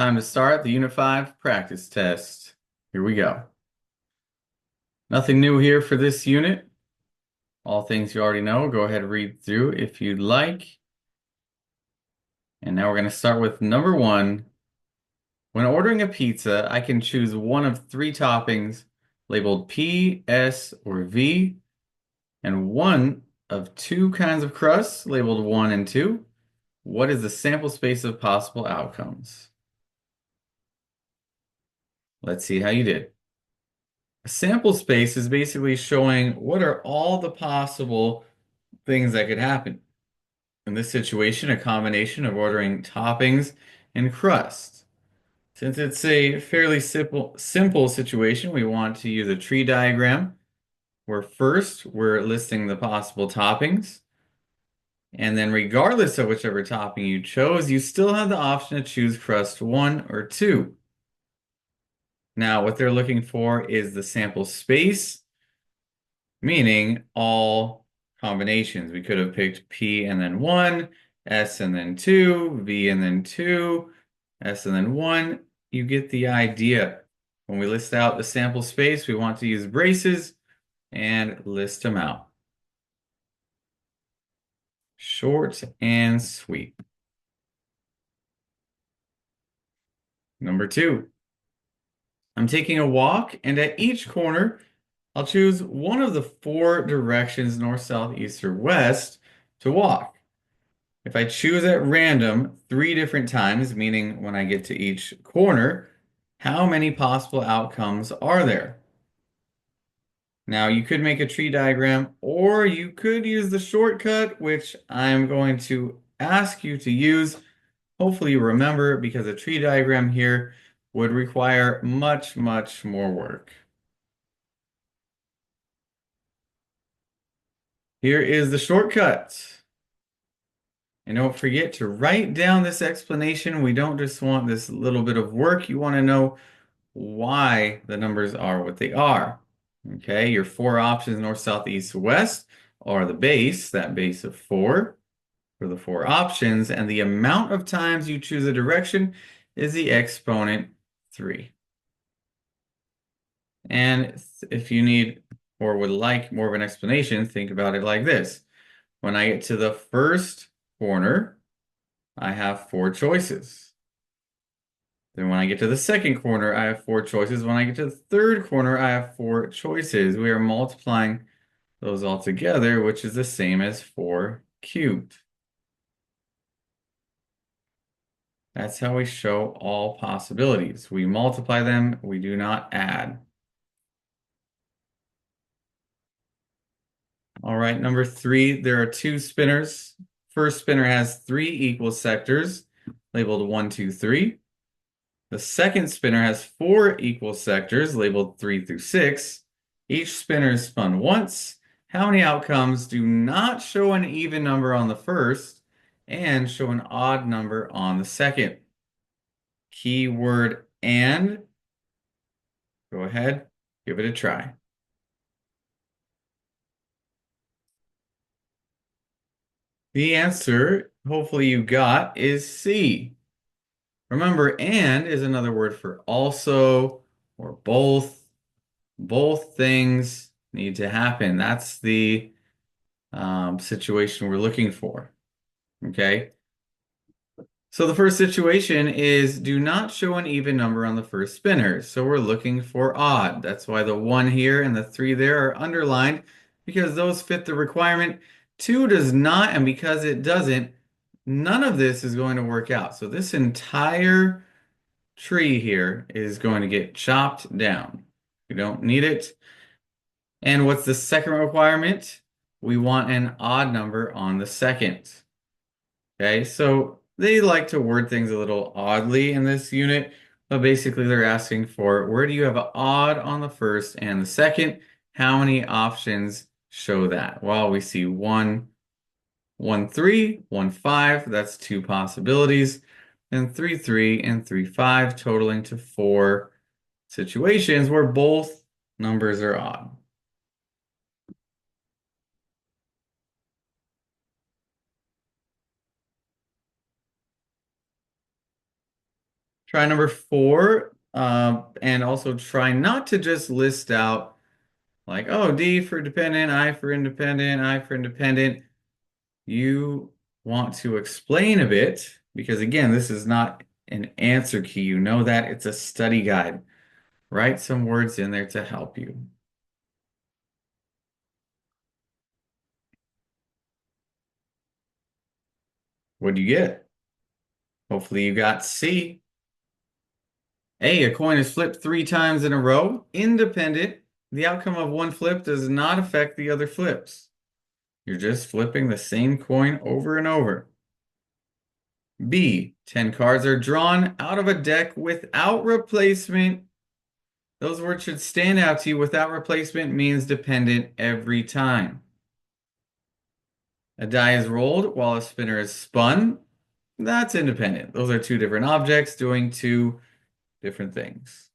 Time to start the Unit 5 practice test. Here we go. Nothing new here for this unit. All things you already know. Go ahead and read through if you'd like. And now we're going to start with number 1. When ordering a pizza, I can choose one of 3 toppings labeled P, S, or V, and one of 2 kinds of crusts labeled 1 and 2. What is the sample space of possible outcomes? Let's see how you did. A sample space is basically showing what are all the possible things that could happen. In this situation, a combination of ordering toppings and crust. Since it's a fairly simple situation, we want to use a tree diagram where first we're listing the possible toppings, and then regardless of whichever topping you chose, you still have the option to choose crust 1 or 2. Now, what they're looking for is the sample space, meaning all combinations. We could have picked P and then 1, S and then 2, V and then 2, S and then 1. You get the idea. When we list out the sample space, we want to use braces and list them out. Short and sweet. Number 2. I'm taking a walk, and at each corner, I'll choose one of the 4 directions, north, south, east, or west, to walk. If I choose at random 3 different times, meaning when I get to each corner, how many possible outcomes are there? Now, you could make a tree diagram, or you could use the shortcut, which I'm going to ask you to use. Hopefully you remember, because a tree diagram here would require much, much more work. Here is the shortcut. And don't forget to write down this explanation. We don't just want this little bit of work. You want to know why the numbers are what they are. Okay, your 4 options, north, south, east, west, are the base, that base of 4 for the 4 options, and the amount of times you choose a direction is the exponent 3. And if you need or would like more of an explanation, think about it like this. When I get to the first corner, I have 4 choices. Then when I get to the second corner, I have 4 choices. When I get to the third corner, I have 4 choices. We are multiplying those all together, which is the same as 4 cubed. That's how we show all possibilities. We multiply them, we do not add. All right, number 3, there are 2 spinners. First spinner has 3 equal sectors, labeled 1, 2, 3. The second spinner has 4 equal sectors, labeled 3 through 6. Each spinner is spun once. How many outcomes do not show an even number on the first and show an odd number on the second? Keyword and. Go ahead, give it a try. The answer, hopefully you got, is C. Remember, and is another word for also or both. Both things need to happen. That's the situation we're looking for. Okay. So the first situation is do not show an even number on the first spinner. So we're looking for odd. That's why the 1 here and the 3 there are underlined, because those fit the requirement. 2 does not, and because it doesn't, none of this is going to work out. So this entire tree here is going to get chopped down. We don't need it. And what's the second requirement? We want an odd number on the second. Okay, so they like to word things a little oddly in this unit, but basically they're asking for where do you have an odd on the first and the second? How many options show that? Well, we see 1, 1, 3, 1, 5. That's 2 possibilities. And 3, 3, and 3, 5, totaling to 4 situations where both numbers are odd. Try number four, and also try not to just list out like, oh, D for dependent, I for independent, I for independent. You want to explain a bit because, again, this is not an answer key. You know that it's a study guide. Write some words in there to help you. What do you get? Hopefully you got C. A coin is flipped 3 times in a row, independent. The outcome of one flip does not affect the other flips. You're just flipping the same coin over and over. B, 10 cards are drawn out of a deck without replacement. Those words should stand out to you. Without replacement means dependent every time. A die is rolled while a spinner is spun. That's independent. Those are two different objects doing two different things.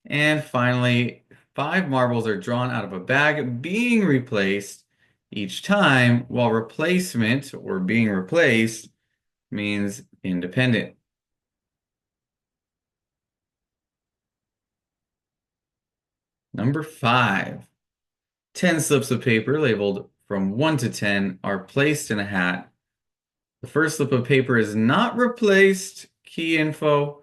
And finally, 5 marbles are drawn out of a bag being replaced each time, while replacement or being replaced means independent. Number 5, 10 slips of paper labeled from 1 to 10 are placed in a hat. The first slip of paper is not replaced. Key info.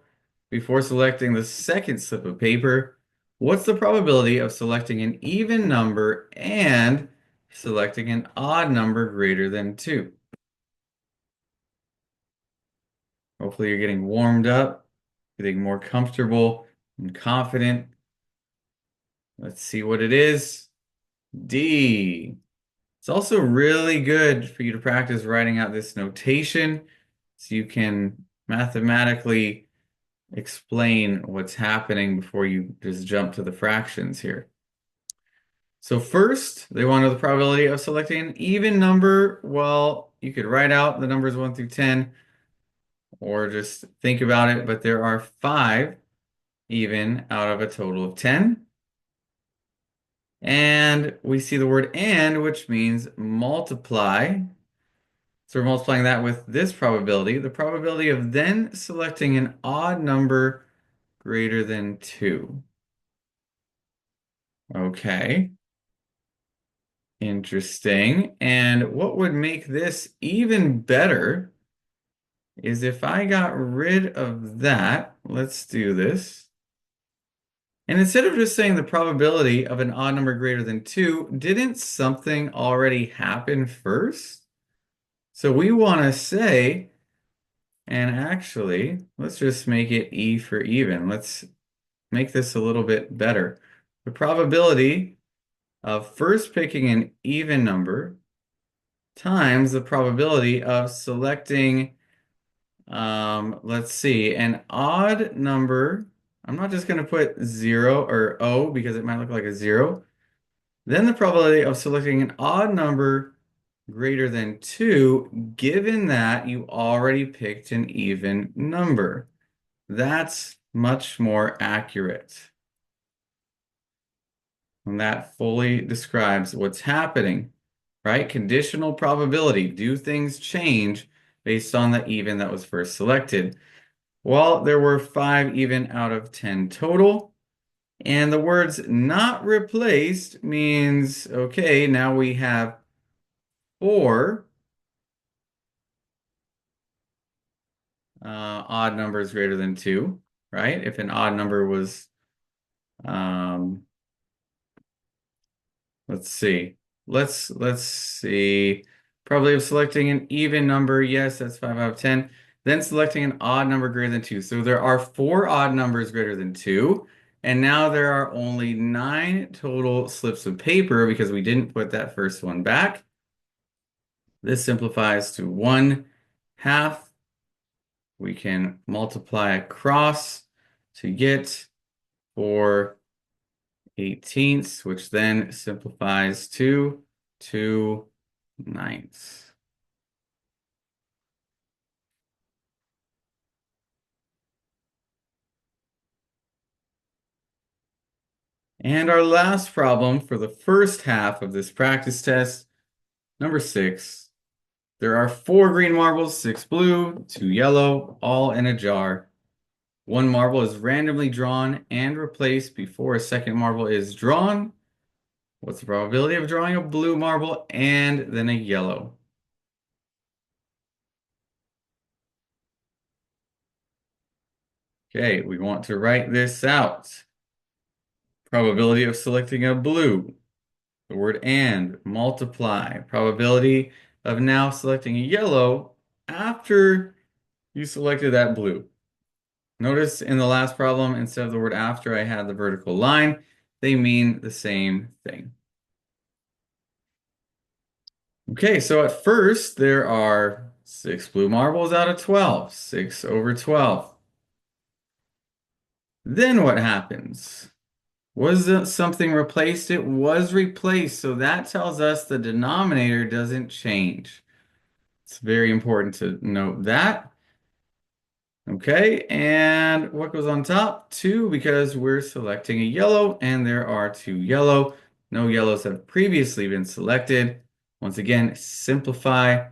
Before selecting the second slip of paper, what's the probability of selecting an even number and selecting an odd number greater than 2? Hopefully you're getting warmed up, getting more comfortable and confident. Let's see what it is. D. It's also really good for you to practice writing out this notation so you can mathematically explain what's happening before you just jump to the fractions here. So first, they want to know the probability of selecting an even number. Well, you could write out the numbers 1 through 10 or just think about it, but there are 5 even out of a total of 10. And we see the word and, which means multiply. So we're multiplying that with this probability, the probability of then selecting an odd number greater than 2. Okay. Interesting. And what would make this even better is if I got rid of that. Let's do this. And instead of just saying the probability of an odd number greater than 2, didn't something already happen first? So we want to say, and actually, let's just make it E for even. Let's make this a little bit better. The probability of first picking an even number times the probability of selecting, let's see, an odd number. I'm not just going to put 0 or O because it might look like a 0. Then the probability of selecting an odd number greater than 2, given that you already picked an even number. That's much more accurate. And that fully describes what's happening, right? Conditional probability. Do things change based on the even that was first selected? Well, there were 5 even out of 10 total. And the words not replaced means, okay, now we have 4 odd numbers greater than 2, right? If an odd number was, um, let's see. Let's see. Probability of selecting an even number. Yes, that's 5 out of 10. Then selecting an odd number greater than 2. So there are 4 odd numbers greater than 2. And now there are only 9 total slips of paper because we didn't put that first one back. This simplifies to 1/2. We can multiply across to get 4/18, which then simplifies to 2/9. And our last problem for the first half of this practice test, number 6. There are 4 green marbles, 6 blue, 2 yellow, all in a jar. One marble is randomly drawn and replaced before a second marble is drawn. What's the probability of drawing a blue marble and then a yellow? Okay, we want to write this out. Probability of selecting a blue. The word and, multiply. Probability of now selecting a yellow after you selected that blue. Notice in the last problem, instead of the word after, I had the vertical line. They mean the same thing. Okay, so at first there are 6 blue marbles out of 12. 6 over 12. Then what happens? Was something replaced? It was replaced, so that tells us the denominator doesn't change. It's very important to note that. Okay, and what goes on top? 2, because we're selecting a yellow, and there are 2 yellow. No yellows have previously been selected. Once again, simplify.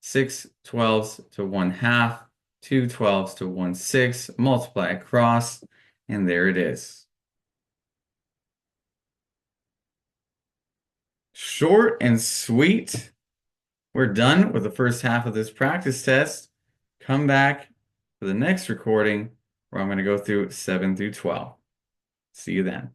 6 12s to 1/2, 2 12s to 1/6, multiply across, and there it is. Short and sweet. We're done with the first half of this practice test. Come back for the next recording where I'm going to go through 7 through 12. See you then.